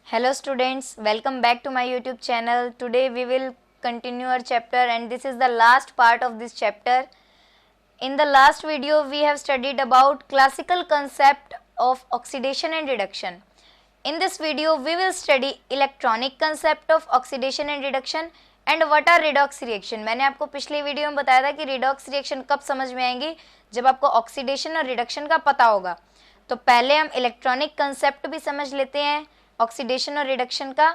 Hello students, welcome back to my YouTube channel. Today we will continue our chapter and this is the last part of this chapter. In the last video we have studied about classical concept of oxidation and reduction. In this video we will study electronic concept of oxidation and reduction and what are redox reaction. मैंने आपको पिछले video में बताया था कि redox reaction कब समझ में आएंगी, जब आपको ऑक्सीडेशन और रिडक्शन का पता होगा. तो पहले हम इलेक्ट्रॉनिक कंसेप्ट भी समझ लेते हैं ऑक्सीडेशन और रिडक्शन का.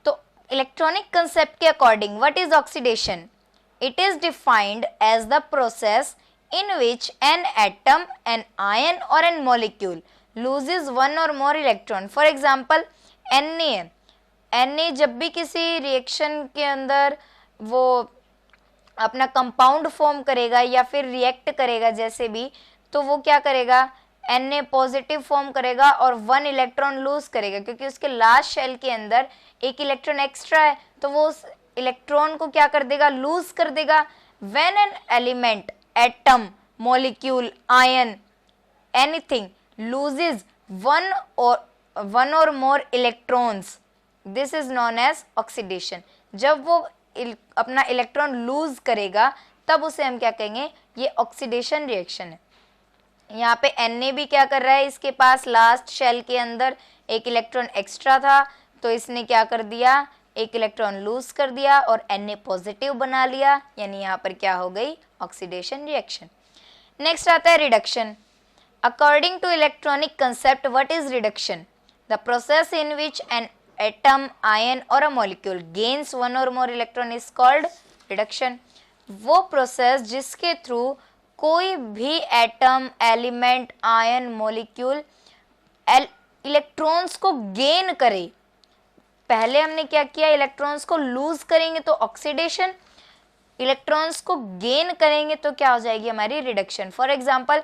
तो इलेक्ट्रॉनिक कंसेप्ट के according what is oxidation? It is defined as the process in which an atom, an ion और एन मॉलिक्यूल लूजेस वन और more electron. For example Na जब भी किसी रिएक्शन के अंदर वो अपना कंपाउंड फॉर्म करेगा या फिर रिएक्ट करेगा जैसे भी, तो वो क्या करेगा, Na पॉजिटिव फॉर्म करेगा और 1 इलेक्ट्रॉन लूज करेगा क्योंकि उसके लास्ट शेल के अंदर एक इलेक्ट्रॉन एक्स्ट्रा है, तो वो उस इलेक्ट्रॉन को क्या कर देगा, लूज कर देगा. When an element, atom, molecule, ion, anything loses one और more electrons, this is known as oxidation. जब वो अपना इलेक्ट्रॉन लूज करेगा तब उसे हम क्या कहेंगे, ये ऑक्सीडेशन रिएक्शन है. यहाँ पे Na भी क्या कर रहा है, इसके पास लास्ट शेल के अंदर एक इलेक्ट्रॉन एक्स्ट्रा था, तो इसने क्या कर दिया, एक इलेक्ट्रॉन लूज कर दिया और Na पॉजिटिव बना लिया, यानी यहाँ पर क्या हो गई, ऑक्सीडेशन रिएक्शन. नेक्स्ट आता है reduction. According to electronic concept what is reduction? The process in which an atom, ion और अ मॉलिक्यूल गेन्स वन और more electron is called reduction. वो प्रोसेस जिसके थ्रू कोई भी atom, element, ion, molecule electrons को gain करे. पहले हमने क्या किया, इलेक्ट्रॉन्स को लूज करेंगे तो ऑक्सीडेशन, इलेक्ट्रॉन्स को गेन करेंगे तो क्या हो जाएगी हमारी reduction. For example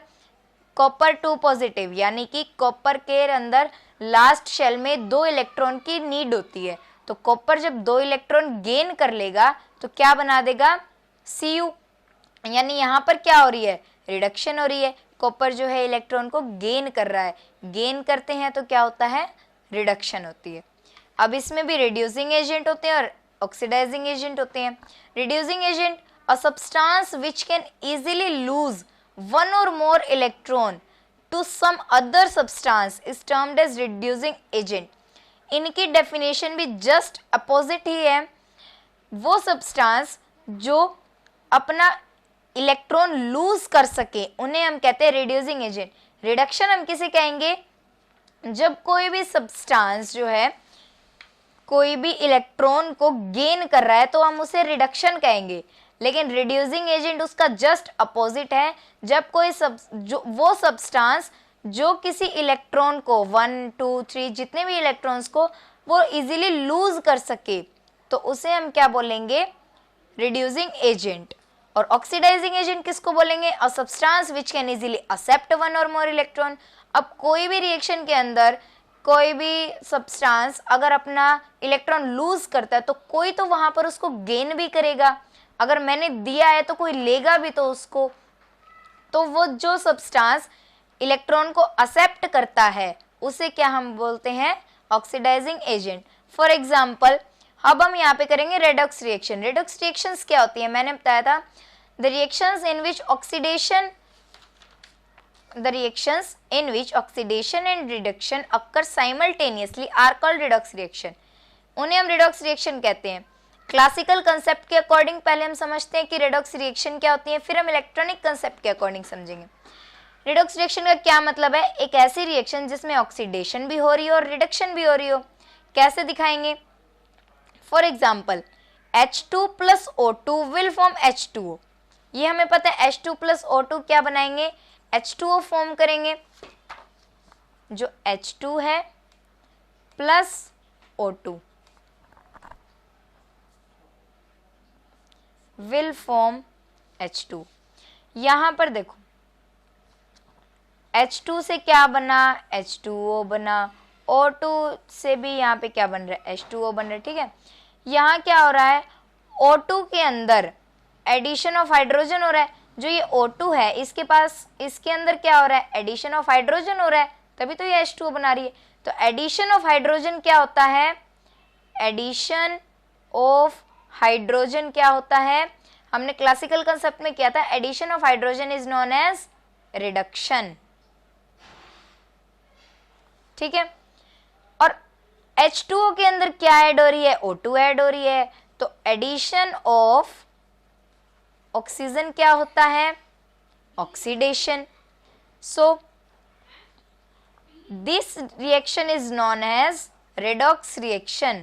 copper 2 positive, यानी कि कॉपर के अंदर लास्ट शेल में 2 इलेक्ट्रॉन की नीड होती है, तो कॉपर जब 2 इलेक्ट्रॉन गेन कर लेगा तो क्या बना देगा, Cu, यानी यहाँ पर क्या हो रही है, रिडक्शन हो रही है. कॉपर जो है इलेक्ट्रॉन को गेन कर रहा है, गेन करते हैं तो क्या होता है, रिडक्शन होती है. अब इसमें भी रिड्यूसिंग एजेंट होते हैं और ऑक्सीडाइजिंग एजेंट होते हैं. Reducing agent, a substance which can easily lose one और more electron to some other substance is termed as reducing agent. इनकी डेफिनेशन भी जस्ट अपोजिट ही है. वो सब्सटेंस जो अपना इलेक्ट्रॉन लूज कर सके उन्हें हम कहते हैं रिड्यूसिंग एजेंट. रिडक्शन हम किसे कहेंगे, जब कोई भी सब्सटेंस जो है कोई भी इलेक्ट्रॉन को गेन कर रहा है तो हम उसे रिडक्शन कहेंगे. लेकिन रिड्यूसिंग एजेंट उसका जस्ट अपोजिट है. जब कोई वो सब्सटेंस जो किसी इलेक्ट्रॉन को 1, 2, 3 जितने भी इलेक्ट्रॉन्स को वो इजीली लूज कर सके तो उसे हम क्या बोलेंगे, रिड्यूसिंग एजेंट. और ऑक्सीडाइजिंग एजेंट किसको बोलेंगे, अ substance which can easily except one और मोर इलेक्ट्रॉन. अब कोई भी रिएक्शन के अंदर कोई भी सब्सटेंस अगर अपना इलेक्ट्रॉन लूज करता है तो कोई तो वहां पर उसको गेन भी करेगा. अगर मैंने दिया है तो कोई लेगा भी तो उसको, तो वो जो सब्सटेंस इलेक्ट्रॉन को एक्सेप्ट करता है उसे क्या हम बोलते हैं, ऑक्सीडाइजिंग एजेंट. फॉर एग्जाम्पल अब हम यहाँ पे करेंगे रेडॉक्स रिएक्शन. रेडॉक्स रिएक्शंस क्या होती है, मैंने बताया था the reactions in which oxidation and reduction occur simultaneously are called redox reaction. उन्हें हम redox reaction कहते हैं. क्लासिकल कंसेप्ट के अकॉर्डिंग पहले हम समझते हैं कि रेडॉक्स रिएक्शन क्या होती है, फिर हम इलेक्ट्रॉनिक कंसेप्ट के अकॉर्डिंग समझेंगे. रेडॉक्स रिएक्शन का क्या मतलब है, एक ऐसी रिएक्शन जिसमें ऑक्सीडेशन भी हो रही हो और रिडक्शन भी हो रही हो. कैसे दिखाएंगे, for example H2 plus O2 will form H2O. ये हमें पता है H2 plus O2 क्या बनाएंगे, H2O फॉर्म करेंगे. जो H2 है plus O2 will form H2. यहां पर देखो H2 से क्या बना, H2O बना. O2 से भी यहाँ पे क्या बन रहा है, H2O बन रहा है. ठीक है, यहाँ क्या हो रहा है, O2 के अंदर एडिशन ऑफ हाइड्रोजन हो रहा है. जो ये O2 है इसके पास, इसके अंदर क्या हो रहा है, एडिशन ऑफ हाइड्रोजन हो रहा है, तभी तो ये H2O बना रही है. तो एडिशन ऑफ हाइड्रोजन क्या होता है? एडिशन ऑफ हाइड्रोजन क्या होता है? हमने क्लासिकल कंसेप्ट में किया था, addition of hydrogen is known as reduction. ठीक है, और H2O के अंदर क्या ऐड हो रही है? O2 ऐड हो रही है, तो एडिशन ऑफ ऑक्सीजन क्या होता है? Oxidation. So this reaction is known as redox reaction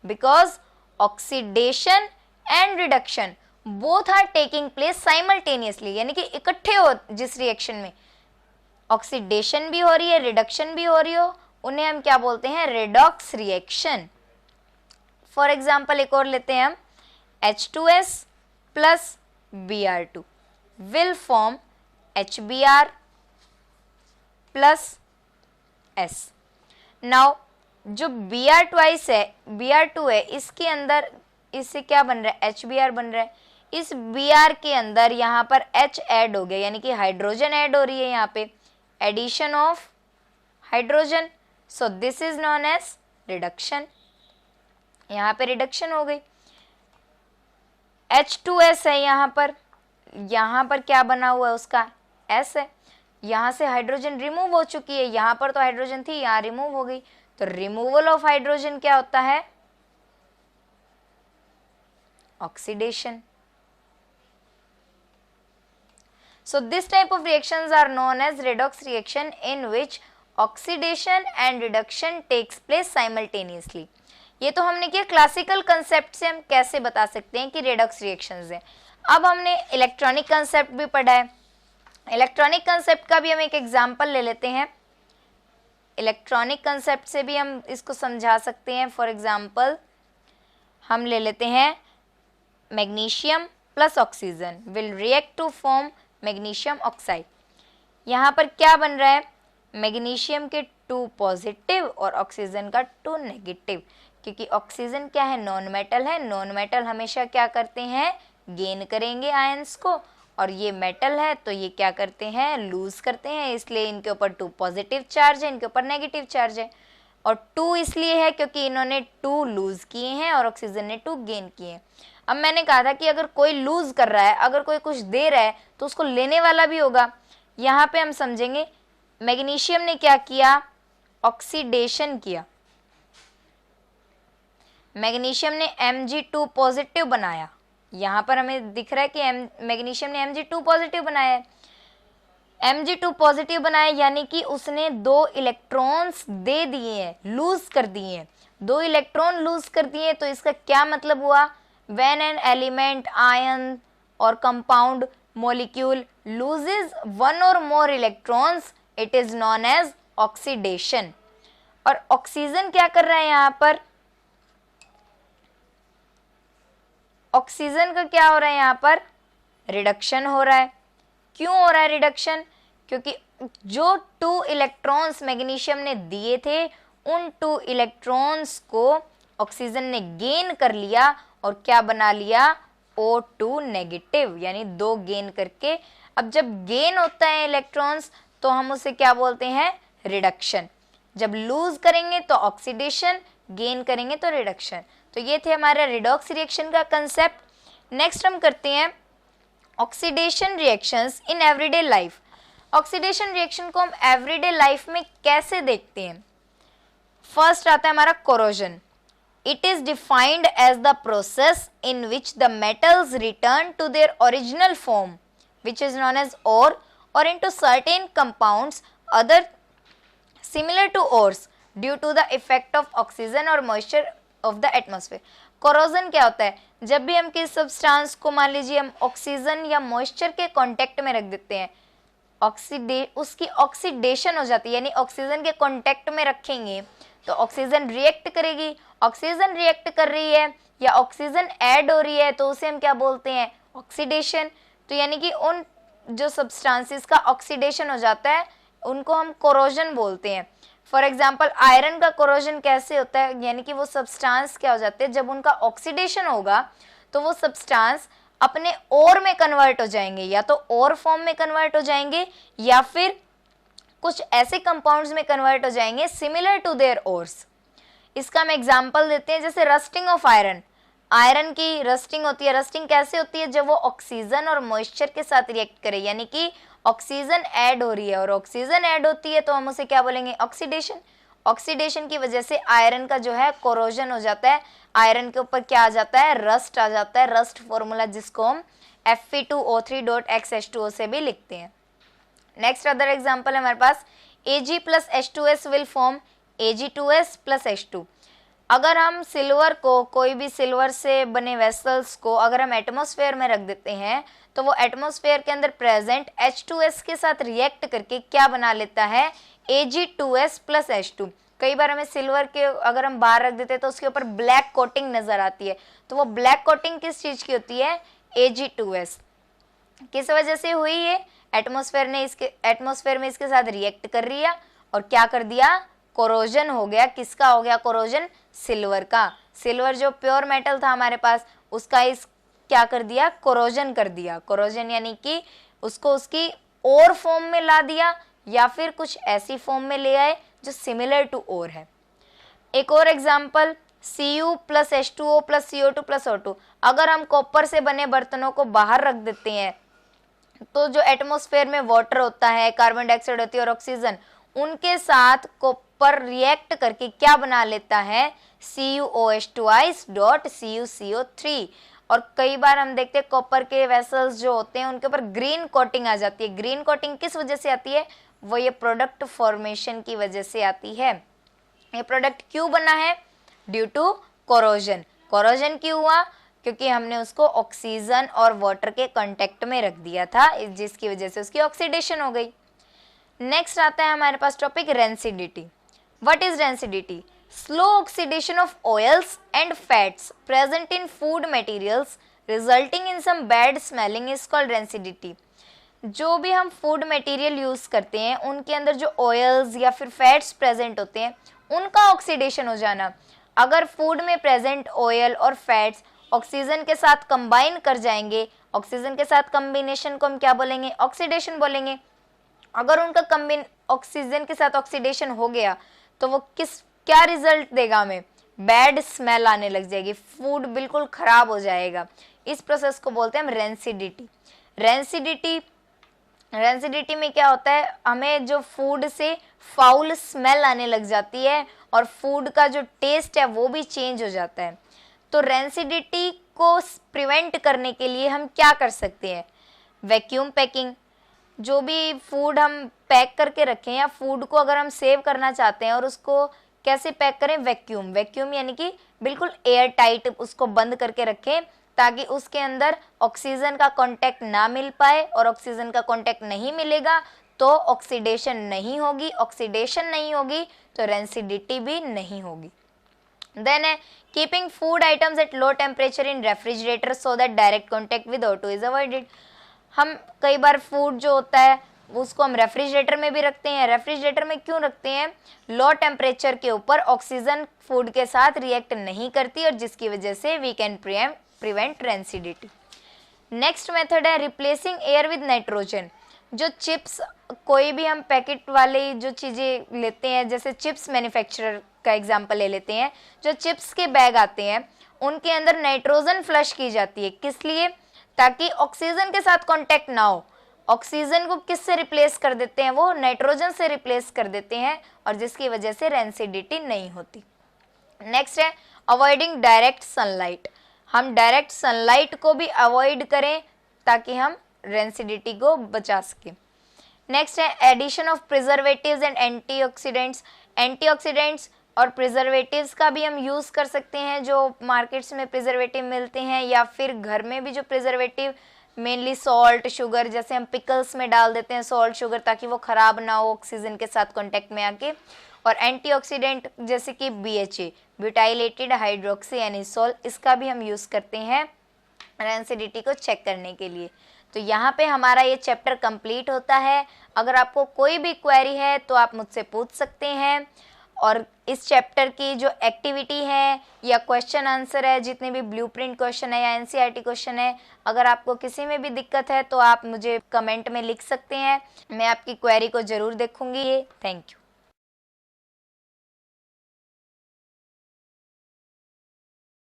because oxidation and reduction both are taking place simultaneously, यानी कि इकट्ठे हो जिस रिएक्शन में ऑक्सीडेशन भी हो रही है, रिडक्शन भी हो रही हो, उन्हें हम क्या बोलते हैं? Redox reaction. फॉर एग्जाम्पल एक और लेते हैं हम, H2S plus Br2 will form HBr plus S। Now जो Br2 है, Br2 है, इसके अंदर इससे क्या बन रहा है? HBr बन रहा है। इस Br के अंदर यहाँ पर H ऐड हो गया, यानी कि हाइड्रोजन ऐड हो रही है यहाँ पे, addition of hydrogen. So this is known as reduction, यहाँ पे रिडक्शन हो गई। H2S है यहाँ पर क्या बना हुआ है? उसका S है, यहाँ से हाइड्रोजन रिमूव हो चुकी है, यहाँ पर तो हाइड्रोजन थी, यहाँ रिमूव हो गई, तो रिमूवल ऑफ हाइड्रोजन क्या होता है? Oxidation. So this type of reactions are known as redox reaction in which oxidation and reduction takes place simultaneously। ये तो हमने किया क्लासिकल कंसेप्ट से हम कैसे बता सकते हैं कि रेडॉक्स रिएक्शंस हैं। अब हमने इलेक्ट्रॉनिक कंसेप्ट भी पढ़ा है, इलेक्ट्रॉनिक कंसेप्ट का भी हम एक एग्जांपल ले लेते हैं। इलेक्ट्रॉनिक कंसेप्ट से भी हम इसको समझा सकते हैं। फॉर एग्जांपल हम ले लेते हैं magnesium plus oxygen will react to form magnesium oxide. यहाँ पर क्या बन रहा है? मैग्नीशियम के 2 पॉजिटिव और ऑक्सीजन का 2 नेगेटिव, क्योंकि ऑक्सीजन क्या है? नॉन मेटल है, नॉन मेटल हमेशा क्या करते हैं? गेन करेंगे आयंस को, और ये मेटल है तो ये क्या करते हैं? लूज करते हैं, इसलिए इनके ऊपर 2 पॉजिटिव चार्ज है, इनके ऊपर नेगेटिव चार्ज है। और 2 इसलिए है क्योंकि इन्होंने 2 लूज किए हैं और ऑक्सीजन ने 2 गेन किए हैं। अब मैंने कहा था कि अगर कोई लूज कर रहा है, अगर कोई कुछ दे रहा है, तो उसको लेने वाला भी होगा। यहाँ पे हम समझेंगे मैग्नीशियम ने क्या किया? ऑक्सीडेशन किया। मैग्नीशियम ने Mg2 पॉजिटिव बनाया, यहाँ पर हमें दिख रहा है कि मैग्नीशियम ने Mg2 पॉजिटिव बनाया है। Mg2 पॉजिटिव बनाया यानी कि उसने 2 इलेक्ट्रॉन्स दे दिए हैं, लूज कर दिए हैं, 2 इलेक्ट्रॉन लूज कर दिए। तो इसका क्या मतलब हुआ? व्हेन एन एलिमेंट, आयन और compound molecule loses 1 or more electrons, it is known as oxidation। और ऑक्सीजन क्या कर रहा है? यहाँ पर ऑक्सीजन का क्या हो रहा है? यहाँ पर रिडक्शन हो रहा है। क्यों हो रहा है रिडक्शन? क्योंकि जो 2 इलेक्ट्रॉन्स मैग्नीशियम ने दिए थे, उन 2 इलेक्ट्रॉन्स को ऑक्सीजन ने गेन कर लिया और क्या बना लिया? O2 नेगेटिव, यानी 2 गेन करके। अब जब गेन होता है इलेक्ट्रॉन्स तो हम उसे क्या बोलते हैं? रिडक्शन। जब लूज करेंगे तो ऑक्सीडेशन, गेन करेंगे तो रिडक्शन। तो ये थे हमारे रिडॉक्स रिएक्शन का कंसेप्ट। नेक्स्ट हम करते हैं oxidation reactions in everyday life. Oxidation reaction को हम एवरीडे लाइफ में कैसे देखते हैं? फर्स्ट आता है हमारा corrosion. It is defined as the process in which the metals return to their original form, which is known as ore, or into certain compounds other similar to ores due to the effect of oxygen or moisture of the atmosphere। corrosion क्या होता है? जब भी हम किसी substance को मान लीजिए हम ऑक्सीजन या मॉइस्चर के कांटेक्ट में रख देते हैं, उसकी ऑक्सीडेशन हो जाती है, यानी ऑक्सीजन के कांटेक्ट में रखेंगे तो ऑक्सीजन रिएक्ट करेगी। ऑक्सीजन रिएक्ट कर रही है या ऑक्सीजन ऐड हो रही है तो उसे हम क्या बोलते हैं? ऑक्सीडेशन। तो यानी कि उन जो सब्सटेंसेस का ऑक्सीडेशन हो जाता है उनको हम कोरोजन बोलते हैं। फॉर एग्जांपल आयरन का कोरोजन कैसे होता है? यानी कि वो सब्सटेंस क्या हो जाते हैं, जब उनका ऑक्सीडेशन होगा तो वो सब्सटेंस अपने और में कन्वर्ट हो जाएंगे, या तो और फॉर्म में कन्वर्ट हो जाएंगे या फिर कुछ ऐसे कंपाउंड्स में कन्वर्ट हो जाएंगे सिमिलर टू देयर ओर्स। इसका हम एग्जांपल देते हैं, जैसे रस्टिंग ऑफ आयरन। आयरन की रस्टिंग होती है। रस्टिंग कैसे होती है? जब वो ऑक्सीजन और मॉइस्चर के साथ रिएक्ट करे, यानी कि ऑक्सीजन ऐड हो रही है, और ऑक्सीजन ऐड होती है तो हम उसे क्या बोलेंगे? ऑक्सीडेशन। ऑक्सीडेशन की वजह से आयरन का जो है कोरोजन हो जाता है, आयरन के ऊपर क्या आ जाता है? रस्ट आ जाता है। रस्ट फॉर्मूला जिसको हम Fe2O3.XH2O से भी लिखते हैं। नेक्स्ट अदर एग्जांपल है हमारे पास, Ag plus H2S will form Ag2S plus H2। अगर हम सिल्वर को, कोई भी सिल्वर से बने वेसल्स को अगर हम एटमॉस्फेयर में रख देते हैं तो वो एटमॉस्फेयर के अंदर प्रेजेंट H2S के साथ रिएक्ट करके क्या बना लेता है? Ag2S plus H2। कई बार हमें सिल्वर के अगर हम बाहर रख देते हैं तो उसके ऊपर ब्लैक कोटिंग नजर आती है, तो वो ब्लैक कोटिंग किस चीज की होती है? Ag2S। किस वजह से हुई ये? एटमॉस्फेयर में इसके साथ रिएक्ट कर रही है और क्या कर दिया? कोरोजन हो गया। किसका हो गया कोरोजन? सिल्वर का। सिल्वर जो प्योर मेटल था हमारे पास, उसका इस क्या कर दिया? कोरोजन कर दिया। कोरोजन यानी कि उसको उसकी और फॉर्म में ला दिया या फिर कुछ ऐसी फॉर्म में ले आए जो सिमिलर टू और है। एक और example, Cu plus H2O plus CO2 plus O2। अगर हम कॉपर से बने बर्तनों को बाहर रख देते हैं तो जो एटमॉस्फेयर में वाटर होता है, कार्बन डाइऑक्साइड होती है और ऑक्सीजन, उनके साथ कॉपर रिएक्ट करके क्या बना लेता है? CuOH2 और कई बार हम देखते हैं कॉपर के वेसल्स जो होते हैं उनके ऊपर ग्रीन कोटिंग आ जाती है। ग्रीन कोटिंग किस वजह से आती है? वो ये प्रोडक्ट फॉर्मेशन की वजह से आती है। ये प्रोडक्ट क्यों बना है? Due to corrosion. कोरोजन क्यों हुआ? क्योंकि हमने उसको ऑक्सीजन और वाटर के कांटेक्ट में रख दिया था, जिसकी वजह से उसकी ऑक्सीडेशन हो गई। नेक्स्ट आता है हमारे पास topic rancidity. What is rancidity? Slow oxidation of oils and fats present in food materials resulting in some bad smelling is called rancidity. जो भी हम फूड मटेरियल यूज करते हैं उनके अंदर जो ऑयल्स या फिर फैट्स प्रेजेंट होते हैं उनका ऑक्सीडेशन हो जाना। अगर फूड में प्रेजेंट ऑयल और फैट्स ऑक्सीजन के साथ कंबाइन कर जाएंगे, ऑक्सीजन के साथ कॉम्बिनेशन को हम क्या बोलेंगे? ऑक्सीडेशन बोलेंगे। अगर उनका ऑक्सीजन के साथ ऑक्सीडेशन हो गया तो वो क्या रिजल्ट देगा? हमें बैड स्मेल आने लग जाएगी, फूड बिल्कुल खराब हो जाएगा। इस प्रोसेस को बोलते हैं हम रेंसिडिटी। रेंसिडिटी में क्या होता है? हमें जो फूड से फाउल स्मेल आने लग जाती है और फूड का जो टेस्ट है वो भी चेंज हो जाता है। तो रेंसिडिटी को प्रिवेंट करने के लिए हम क्या कर सकते हैं? Vacuum packing. जो भी फूड हम पैक करके रखें या फूड को अगर हम सेव करना चाहते हैं और उसको कैसे पैक करें? वैक्यूम यानी कि बिल्कुल एयर टाइट उसको बंद करके रखें ताकि उसके अंदर ऑक्सीजन का कांटेक्ट ना मिल पाए, और ऑक्सीजन का कांटेक्ट नहीं मिलेगा तो ऑक्सीडेशन नहीं होगी, ऑक्सीडेशन नहीं होगी तो रेंसिडिटी भी नहीं होगी। देन है keeping food items at low temperature in refrigerator so that direct contact with O2 is avoided. हम कई बार फूड जो होता है उसको हम रेफ्रिजरेटर में भी रखते हैं। रेफ्रिजरेटर में क्यों रखते हैं? लो टेम्परेचर के ऊपर ऑक्सीजन फूड के साथ रिएक्ट नहीं करती और जिसकी वजह से we can prevent rancidity. Next method है रिप्लेसिंग एयर विद नाइट्रोजन। जो चिप्स, कोई भी हम पैकेट वाले जो चीज़ें लेते हैं, जैसे चिप्स मैन्युफैक्चरर का एग्जांपल ले लेते हैं, जो चिप्स के बैग आते हैं उनके अंदर नाइट्रोजन फ्लश की जाती है। किस लिए? ताकि ऑक्सीजन के साथ कांटेक्ट ना हो। ऑक्सीजन को किस से रिप्लेस कर देते हैं? वो नाइट्रोजन से रिप्लेस कर देते हैं और जिसकी वजह से रेंसिडिटी नहीं होती। नेक्स्ट है अवॉइडिंग डायरेक्ट सनलाइट। हम डायरेक्ट सनलाइट को भी अवॉइड करें ताकि हम रेंसिडिटी को बचा सकें। नेक्स्ट है addition of preservatives and antioxidants. Antioxidants और प्रिजर्वेटिव्स का भी हम यूज़ कर सकते हैं। जो मार्केट्स में प्रिजर्वेटिव मिलते हैं या फिर घर में भी जो प्रिजर्वेटिव, मेनली सॉल्ट, शुगर, जैसे हम पिकल्स में डाल देते हैं सॉल्ट शुगर ताकि वो ख़राब ना हो ऑक्सीजन के साथ कांटेक्ट में आके। और एंटीऑक्सीडेंट जैसे कि BHA, ब्यूटाइलेटेड हाइड्रोक्सी एनिसोल, इसका भी हम यूज़ करते हैं रेंसिडिटी को चेक करने के लिए। तो यहाँ पे हमारा ये चैप्टर कंप्लीट होता है। अगर आपको कोई भी क्वेरी है तो आप मुझसे पूछ सकते हैं और इस चैप्टर की जो एक्टिविटी है या क्वेश्चन आंसर है, जितने भी ब्लूप्रिंट क्वेश्चन है या एनसीईआरटी क्वेश्चन है, अगर आपको किसी में भी दिक्कत है तो आप मुझे कमेंट में लिख सकते हैं, मैं आपकी क्वेरी को ज़रूर देखूंगी। Thank you.